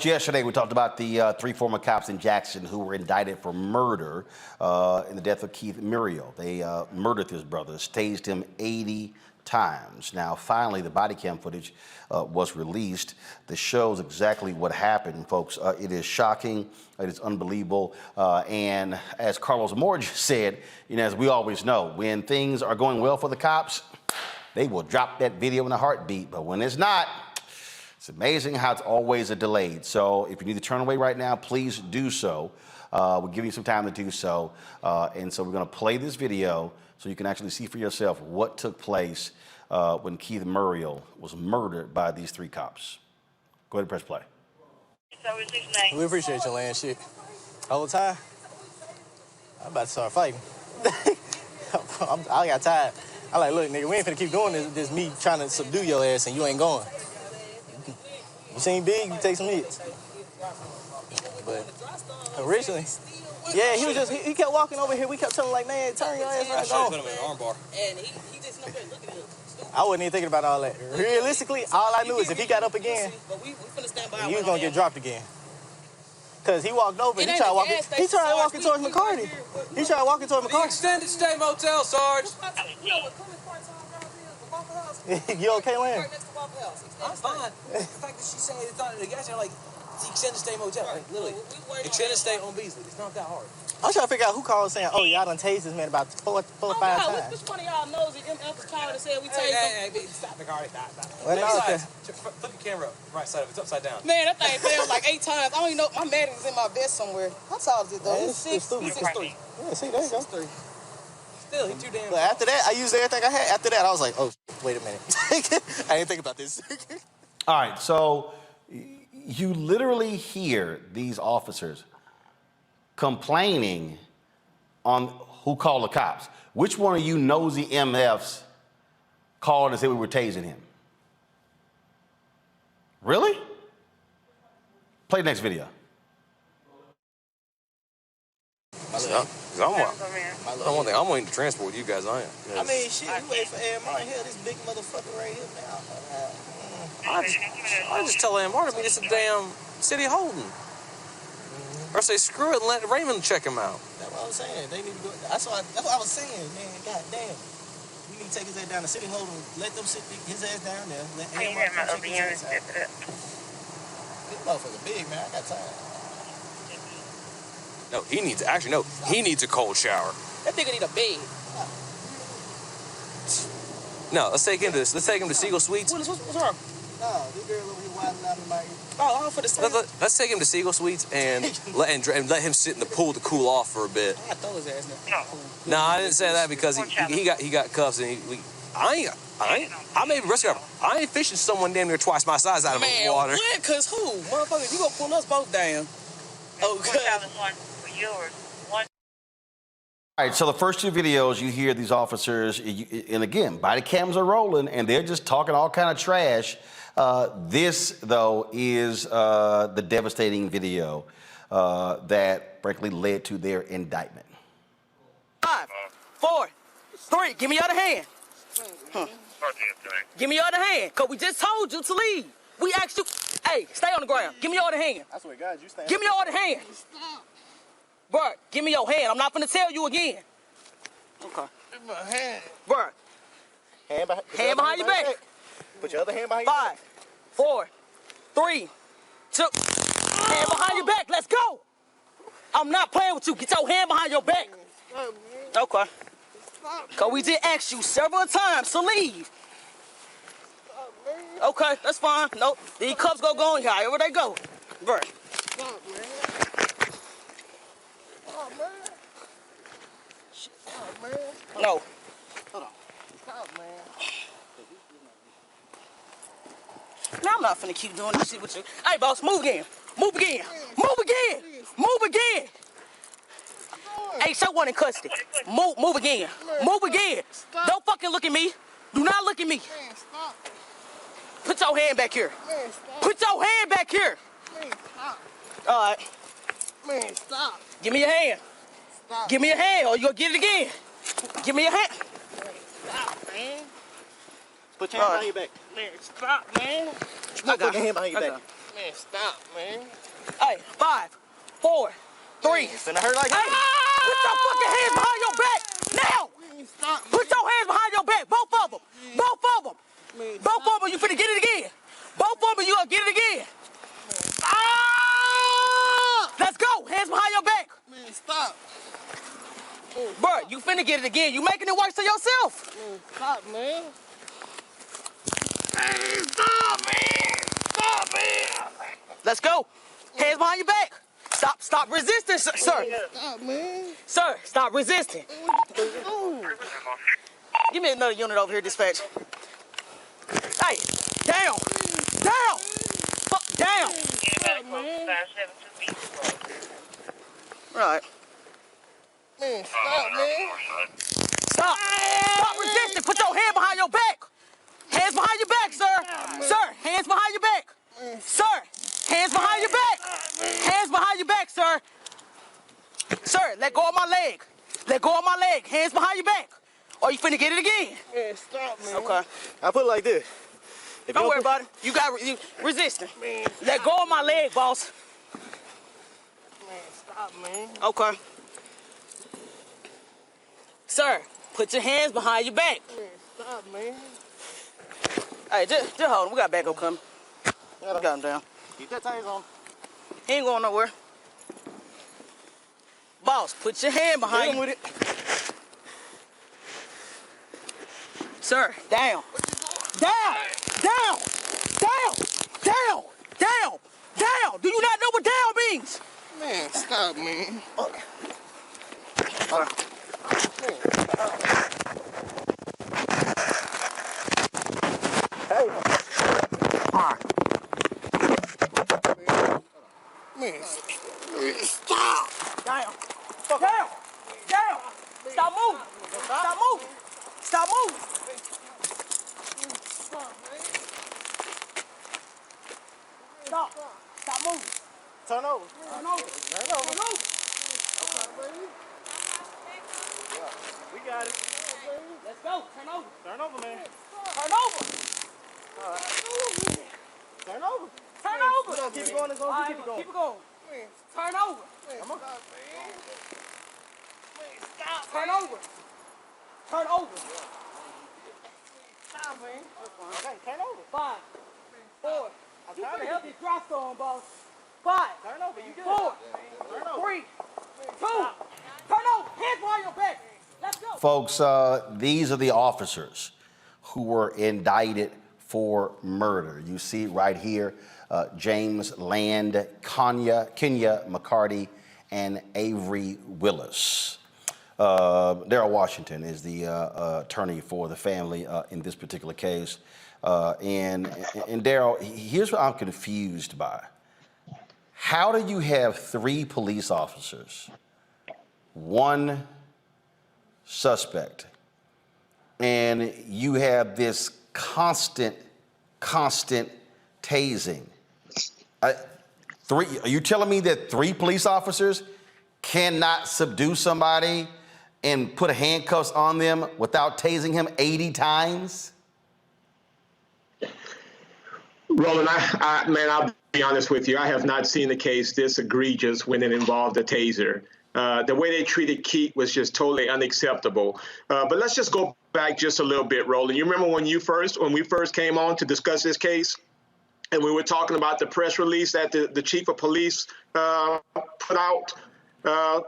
Yesterday, we talked about the three former cops in Jackson who were indicted for murder in the death of Keith Muriel. They murdered his brother, tased him 80 times. Now, finally, the body cam footage was released. This shows exactly what happened, folks. It is shocking. It is unbelievable. And as Carlos Moore just said, as we always know, when things are going well for the cops, they will drop that video in a heartbeat. But when it's not, it's amazing how it's always a delayed. So if you need to turn away right now, please do so. We'll give you some time to do so. And so we're going to play this video so you can actually see for yourself what took place when Keith Muriel was murdered by these three cops. Go ahead and press play. We appreciate your land shit. All the time. I'm about to start fighting. I got tired. I like, look, nigga, we ain't finna keep doing this. This me trying to subdue your ass and you ain't going. You seen Big, you take some hits. But originally, yeah, he kept walking over here. We kept telling him, like, man, turn your ass right on. And he just up there looking at him. I wasn't even thinking about all that. Realistically, all I knew is if he got up again, he was gonna get dropped again. Cause he walked over and he tried walking towards McCarty. He tried walking towards McCarty. Extended stay motel, Sarge. You okay, Lynn? I'm fine. The fact that she said it's not the gas, like, the extended stay motel, like, literally. Extended stay on Beasley. It's not that hard. I'm trying to figure out who called saying, oh, y'all done tased this man about four or five times. Which one of y'all knows that MF was called and said we tased him? Hey, stop, McCarty, stop. Well, no, flip your camera up, right side of it. It's upside down. Man, that thing failed like 8 times. I don't even know. My Madden is in my vest somewhere. How tall is it, though? Man, He's 6'3". Yeah, see, there you go. 6'3". Still, he's too damn. But after that, I used everything I had. After that, I was like, oh, wait a minute. I didn't think about this. All right, so you literally hear these officers complaining on who called the cops. Which one of you nosy MFs called and said we were tasing him? Really? Play the next video. I'm waiting to transport you guys, I am. I mean, shit, you wait for Ed Martin here, this big motherfucker right here now. I just tell Ann Martin, this is a damn city holding. Or say, screw it and let Raymond check him out. That's what I was saying. They need to go. That's what I was saying, man. God damn. We need to take his ass down to city holding, let them sit his ass down there. Let Ed Martin come check his ass out. This motherfucker big, man. I got time. No, he needs a cold shower. That nigga need a bed. No, let's take him to Siegel Suites. What's wrong? No, this girl over here wilding out in my ear. Oh, I'm for the same. Let's take him to Siegel Suites and let him sit in the pool to cool off for a bit. I throw his ass in. No, I didn't say that because he got cuffs and I may be rescue. I ain't fishing someone damn near twice my size out of the water. Man, what? Cause who? Motherfucker, you gonna pull us both down. Oh, good. All right, so the first two videos, you hear these officers, and again, body cams are rolling, and they're just talking all kind of trash. This, though, is the devastating video that, frankly, led to their indictment. 5, 4, 3, give me your other hand. Give me your other hand, because we just told you to leave. We asked you, hey, stay on the ground. Give me your other hand. I swear to God, you stand. Give me your other hand. Bro, give me your hand. I'm not finna tell you again. Okay. Give me my hand. Bro. Hand behind your back. Put your other hand behind your back. 5, 4, 3, 2. Hand behind your back. Let's go. I'm not playing with you. Get your hand behind your back. Okay. Because we did ask you several times to leave. Okay, that's fine. Nope. These cups go in here. However they go. Bro. Stop, man. Oh, man. Stop, man. No. Hold on. Stop, man. Now I'm not finna keep doing this shit with you. Hey, boss, move again. Move again. Move again. Move again. Hey, show one in custody. Move again. Move again. Don't fucking look at me. Do not look at me. Put your hand back here. Put your hand back here. All right. Man, stop. Give me your hand. Stop. Give me your hand or you gonna get it again. Give me your hand. Stop, man. Put your hand behind your back. Man, stop, man. Put your hand behind your back. Man, stop, man. Hey, 5, 4, 3. It's finna hurt like Hey, put your fucking hands behind your back now. Man, stop. Put your hands behind your back, both of them. Both of them. Man, Both of them, you finna get it again. Both of them, you gonna get it again. Ah! Let's go. Hands behind your back. Man, stop. Bruh, you finna get it again. You making it worse to yourself. Man, stop, man. Man, stop, man. Stop, man. Let's go. Hands behind your back. Stop resisting, sir. Stop, man. Sir, stop resisting. Give me another unit over here, dispatch. Hey, down. Down. Fuck, down. Right. Man, stop, man. Stop resisting. Put your hand behind your back. Hands behind your back, sir. Sir, hands behind your back. Sir, hands behind your back. Hands behind your back, sir. Sir, let go of my leg. Let go of my leg. Hands behind your back. Or you finna get it again. Man, stop, man. Okay. I put it like this. If Don't you worry about it. You got resisting. Man. Let go of my leg, boss. Man, stop, man. Okay. Sir, put your hands behind your back. Man, stop, man. Hey, just hold him. We got backup coming. We got him down. Keep that taser on. He ain't going nowhere. Boss, put your hand Hit behind him you. with it. Sir, down. Down. Down. Down. Down. Down. Down. Do you not know what down means? Man, stop, man. Okay. Man, stop. Hey. Man, stop. Down. Down. Down. Stop moving. Stop moving. Stop moving. Stop. Stop moving. Turn over. Turn over. Turn over. Turn over. We got it. Let's go. Turn over. Turn over, man. Turn over. Turn over. Turn over. Keep it going as long All as right, you keep it going. keep it going. Turn over. Turn over. Turn over. Stop, man. Okay, turn over. 5, 4. You trying to finna help this dry storm, boss. 5, Turn over. You good. 4, Turn over. 3, 2. Turn over. Hands behind your back. Let's go. Folks, these are the officers who were indicted for murder. You see it right here, James Land, Kenya McCarty, and Avery Willis. Daryl Washington is the attorney for the family in this particular case. And Daryl, here's what I'm confused by. How do you have 3 police officers, 1 suspect, and you have this constant tasing? Are you telling me that 3 police officers cannot subdue somebody and put handcuffs on them without tasing him 80 times? Roland, man, I'll be honest with you. I have not seen a case this egregious when it involved a taser. The way they treated Keith was just totally unacceptable. But let's just go back just a little bit, Roland. You remember when we first came on to discuss this case, and we were talking about the press release that the chief of police put out?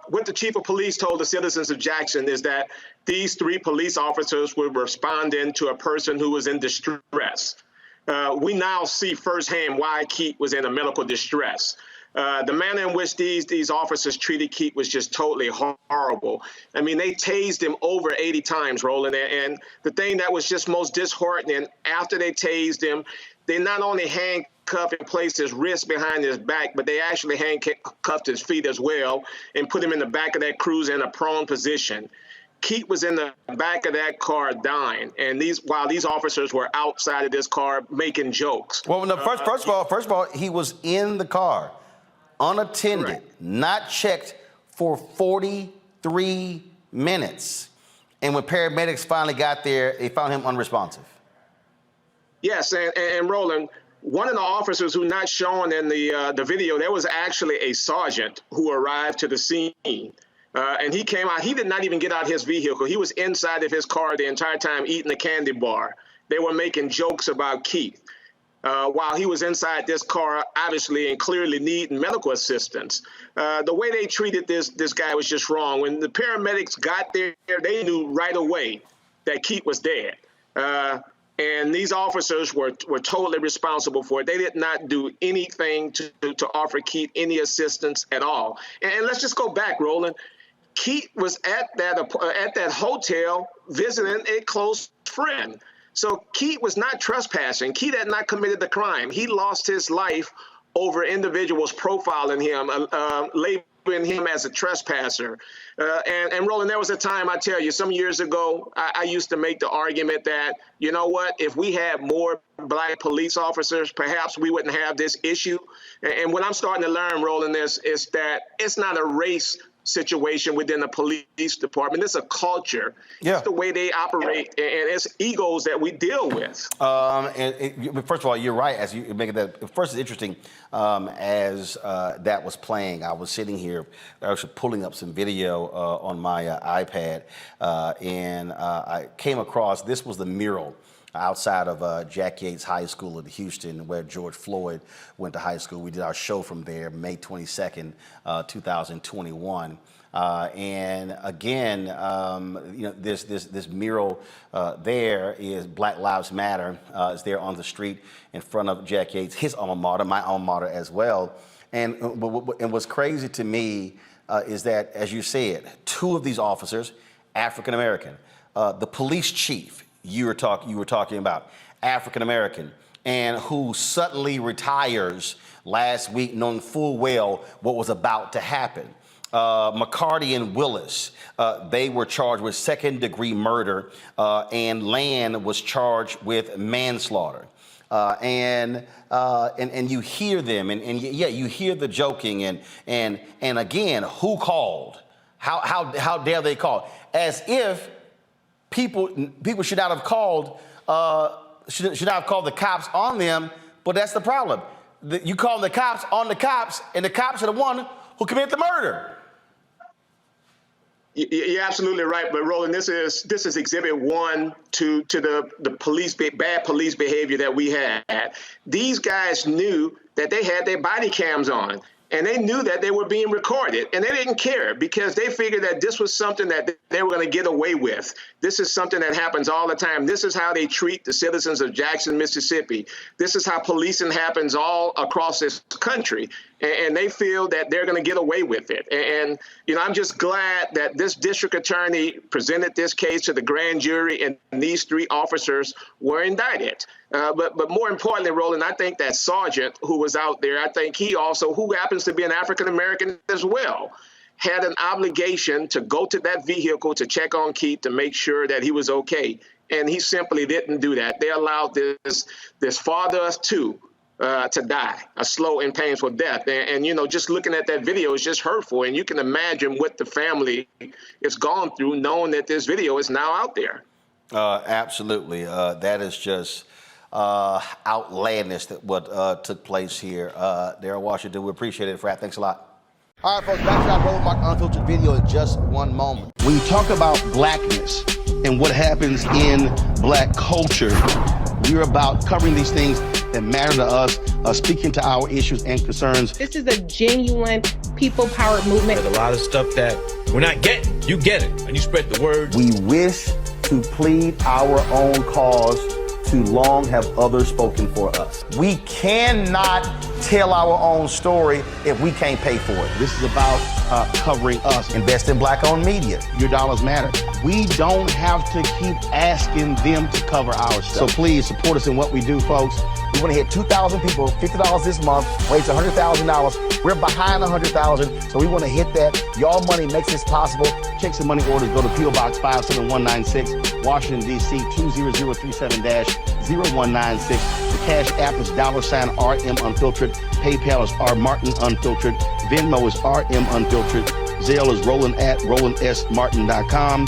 What the chief of police told the citizens of Jackson is that these 3 police officers were responding to a person who was in distress. We now see firsthand why Keith was in a medical distress. The manner in which these officers treated Keith was just totally horrible. I mean, they tased him over 80 times, Roland. And the thing that was just most disheartening, after they tased him, they not only handcuffed and placed his wrist behind his back, but they actually handcuffed his feet as well and put him in the back of that cruiser in a prone position. Keith was in the back of that car dying, and while these officers were outside of this car making jokes. Well, no, first of all, he was in the car, unattended, Correct. not checked for 43 minutes. And when paramedics finally got there, they found him unresponsive. Yes, and Roland, one of the officers who not shown in the video, there was actually a sergeant who arrived to the scene. And he came out. He did not even get out his vehicle. He was inside of his car the entire time eating a candy bar. They were making jokes about Keith while he was inside this car, obviously and clearly needing medical assistance. The way they treated this guy was just wrong. When the paramedics got there, they knew right away that Keith was dead. And these officers were totally responsible for it. They did not do anything to offer Keith any assistance at all. And let's just go back, Roland. Keith was at that hotel visiting a close friend. So Keith was not trespassing. Keith had not committed the crime. He lost his life over individuals profiling him, labeling him as a trespasser. And Roland, there was a time, I tell you, some years ago, I used to make the argument that, you know what, if we had more black police officers, perhaps we wouldn't have this issue. And what I'm starting to learn, Roland, is that it's not a race situation within the police department. It's a culture. Yeah. It's the way they operate, and it's egos that we deal with. First of all, you're right. As you make that, first, it's interesting. As that was playing, I was sitting here, actually pulling up some video on my iPad, and I came across. This was the mural outside of Jack Yates High School in Houston, where George Floyd went to high school. We did our show from there, May 22nd, 2021. And again, this mural there is Black Lives Matter. It's there on the street in front of Jack Yates, his alma mater, my alma mater as well. And what's crazy to me is that, as you said, two of these officers, African American, the police chief you were talking about, African American, and who suddenly retires last week, knowing full well what was about to happen. McCarty and Willis, they were charged with second-degree murder, and Land was charged with manslaughter. And you hear them, and you hear the joking, and again, who called? How dare they call? As if people should not have called should not have called the cops on them. But that's the problem. You call the cops on the cops, and the cops are the one who committed the murder. You're absolutely right, but Roland, this is exhibit one to the bad police behavior that we had. These guys knew that they had their body cams on, and they knew that they were being recorded, and they didn't care because they figured that this was something that they were going to get away with. This is something that happens all the time. This is how they treat the citizens of Jackson, Mississippi. This is how policing happens all across this country. And they feel that they're going to get away with it. And, I'm just glad that this district attorney presented this case to the grand jury, and these three officers were indicted. But more importantly, Roland, I think that sergeant who was out there, I think he also, who happens to be an African-American as well, had an obligation to go to that vehicle to check on Keith to make sure that he was okay. And he simply didn't do that. They allowed this father of two to die a slow and painful death. And just looking at that video is just hurtful. And you can imagine what the family has gone through knowing that this video is now out there. Absolutely. That is just outlandish that what took place here. Daryl Washington, we appreciate it, Frat. Thanks a lot. All right, folks, back to our Roland Martin Unfiltered video in just one moment. When you talk about blackness and what happens in black culture, we're about covering these things that matter to us, speaking to our issues and concerns. This is a genuine people-powered movement. There's a lot of stuff that we're not getting. You get it, and you spread the word. We wish to plead our own cause. Too long have others spoken for us. We cannot tell our own story if we can't pay for it. This is about covering us. Invest in black-owned media. Your dollars matter. We don't have to keep asking them to cover our stuff. So please support us in what we do, folks. We want to hit 2,000 people, $50 this month, raise $100,000. We're behind 100,000, so we want to hit that. Your money makes this possible. Check some money orders. Go to P.O. Box 57196, Washington, D.C. 20037-0196. The Cash App is $RM Unfiltered. PayPal is R Martin Unfiltered. Venmo is RM Unfiltered. Zelle is Roland@RolandSMartin.com.